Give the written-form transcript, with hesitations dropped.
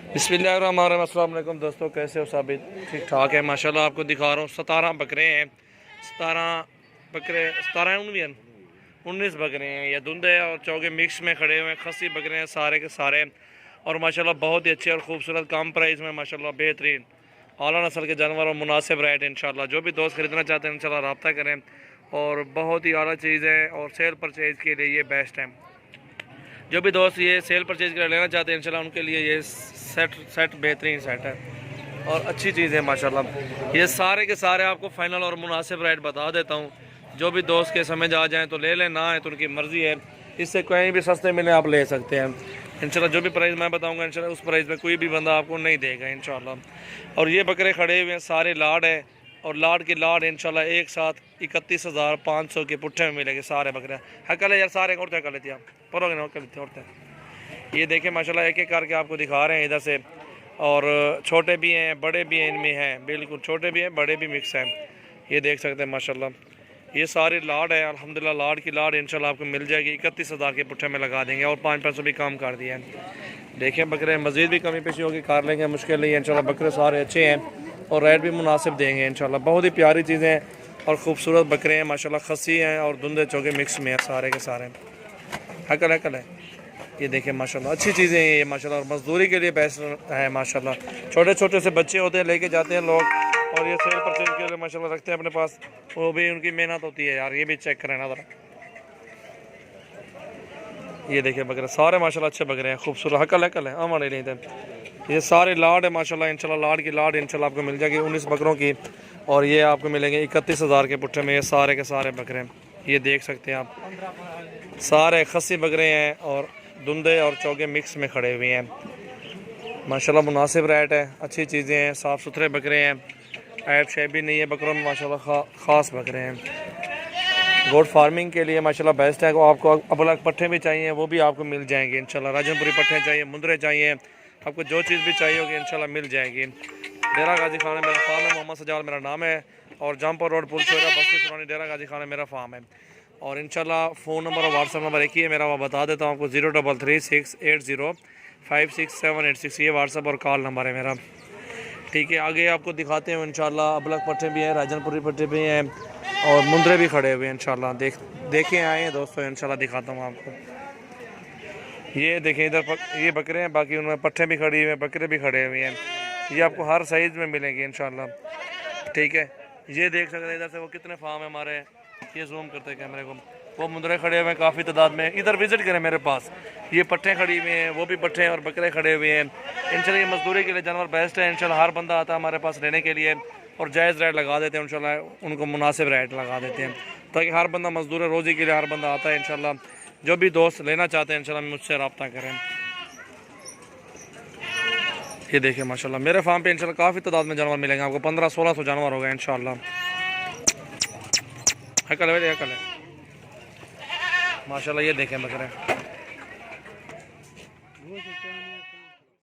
बिस्मिल्लाहिर्रहमानिर्रहीम। अस्सलाम वालेकुम दोस्तों, कैसे हो? सब ठीक ठाक है माशाल्लाह। आपको दिखा रहा हूँ 17 बकरे हैं। 17 बकरे, 19 बकरे हैं। ये धुंधे और चौके मिक्स में खड़े हुए हैं। खस्सी बकरे हैं सारे के सारे, और माशाल्लाह बहुत ही अच्छे और खूबसूरत, कम प्राइस में माशाल्लाह बेहतरीन आला नस्ल के जानवर और मुनासिब रेट इंशाल्लाह। जो भी दोस्त खरीदना चाहते हैं इंशाल्लाह रब्ता करें, और बहुत ही आला चीज़ है और सेल परचेज़ के लिए ये बेस्ट है। जो भी दोस्त ये सेल परचेज़ कर लेना चाहते हैं इंशाल्लाह उनके लिए ये सेट बेहतरीन सेट है और अच्छी चीज़ है माशाल्लाह। ये सारे के सारे आपको फ़ाइनल और मुनासिब रेट बता देता हूँ। जो भी दोस्त के समझ आ जाए तो ले लें, ना है तो उनकी मर्ज़ी है। इससे कहीं भी सस्ते मिले आप ले सकते हैं इंशाल्लाह। जो भी प्राइस मैं बताऊँगा इंशाल्लाह उस प्राइस में कोई भी बंदा आपको नहीं देगा इंशाल्लाह। और ये बकरे खड़े हुए हैं सारे लाड है, और लाड के लाड इंशाल्लाह एक साथ 31,500 के पुट्ठे में मिलेंगे सारे बकरे। हाँ कल यार सारे और कर लेती आप परोगे ना कर लेते और ये देखें माशाल्लाह एक एक करके आपको दिखा रहे हैं इधर से। और छोटे भी हैं बड़े भी हैं, इनमें हैं बिल्कुल छोटे भी हैं बड़े भी मिक्स हैं। ये देख सकते हैं माशाल्लाह। ये सारी लाड है अल्हम्दुलिल्लाह। लाड की लाड इंशाल्लाह आपको मिल जाएगी। 31,000 के पुट्ठे में लगा देंगे और 500 भी कम कर दिया है। देखें बकरे मज़ीद भी कमी पेशी होगी कर लेंगे, मुश्किल नहीं है इंशाल्लाह। बकरे सारे अच्छे हैं और रेट भी मुनासिब देंगे इंशाल्लाह। बहुत ही प्यारी चीज़ें हैं और ख़ूबसूरत बकरे हैं माशाल्लाह। खस्सी हैं और धुंधे चौके मिक्स में हैं सारे के सारे। हकल है ये देखें माशाल्लाह अच्छी चीज़ें हैं ये माशाल्लाह। और मज़दूरी के लिए बेस्ट है माशाल्लाह। छोटे छोटे से बच्चे होते हैं लेके जाते हैं लोग, और ये सेल परचेज के लिए माशाल्लाह रखते हैं अपने पास। वो भी उनकी मेहनत होती है यार। ये भी चेक करें ना ज़रा, ये देखें बकरे सारे माशाल्लाह अच्छे बकरे हैं खूबसूरत। हकल है हमारे नहीं थे। ये सारे लाड है माशाल्लाह इंशाल्लाह। लाड की लाड इंशाल्लाह आपको मिल जाएगी 19 बकरों की, और ये आपको मिलेंगे 31,000 के पुट्ठे में। ये सारे के सारे बकरे हैं, ये देख सकते हैं आप। सारे खस्सी बकरे हैं और धुंधे और चौके मिक्स में खड़े हुए हैं माशाल्लाह। मुनासिब रेट है, अच्छी चीज़ें हैं, साफ़ सुथरे बकरे हैं, ऐब शैब भी नहीं है बकरों में माशाल्लाह। ख़ास बकरे हैं, गोट फार्मिंग के लिए माशाल्लाह बेस्ट है। आपको अबलग पट्ठे भी चाहिए वो भी आपको मिल जाएंगे इंशाल्लाह। राजनपुरी पट्ठे चाहिए, मुंदरे चाहिए, आपको जो चीज़ भी चाहिए होगी इंशाल्लाह मिल जाएगी। डेरा गाजी खान है मेरा फार्म है, मोहम्मद सजाल मेरा नाम है, और जमपुर रोड पुल छोरा बस्ती सुरानी डेरा गाजी खान है मेरा फार्म है। और इंशाल्लाह फ़ोन नंबर और व्हाट्सअप नंबर एक ही है मेरा, वो बता देता हूँ आपको 033680568786। ये व्हाट्सअप और कॉल नंबर है मेरा, ठीक है। आगे आपको दिखाते हैं इंशाल्लाह। अबलग पट्टे भी हैं, राजनपुरी पट्टे भी हैं, और मुंदरे भी खड़े हुए हैं इंशाल्लाह। देखें आए हैं दोस्तों इंशाल्लाह दिखाता हूँ आपको। ये देखें इधर ये बकरे हैं, बाकी उनमें पट्टे भी खड़ी हुए हैं, बकरे भी खड़े हुए हैं। ये आपको हर साइज़ में मिलेंगे इंशाल्लाह, ठीक है। ये देख सकते हैं इधर से वो कितने फार्म है हमारे। ये जूम करते हैं कैमरे को, वो मुंदरे खड़े हुए हैं काफ़ी तादाद में। इधर विज़िट करें मेरे पास, ये पट्टे खड़ी हुए हैं, वो भी पट्टे और बकरे खड़े हुए हैं इंशाल्लाह। ये मजदूरी के लिए जानवर बेस्ट है इंशाल्लाह। हर बंदा आता है हमारे पास लेने के लिए, और जायज़ रेट लगा देते हैं इंशाल्लाह। उनको मुनासिब रेट लगा देते हैं ताकि हर बंदा मजदूर रोज़ी के लिए हर बंदा आता है इंशाल्लाह। जो भी दोस्त लेना चाहते हैं इंशाल्लाह मुझसे रब्ता करें। ये देखिए माशाल्लाह मेरे फार्म पे इंशाल्लाह काफ़ी तादाद में जानवर मिलेंगे आपको। 1500-1600 जानवर होगा इंशाल्लाह। हकल है माशाल्लाह। ये देखें बकरे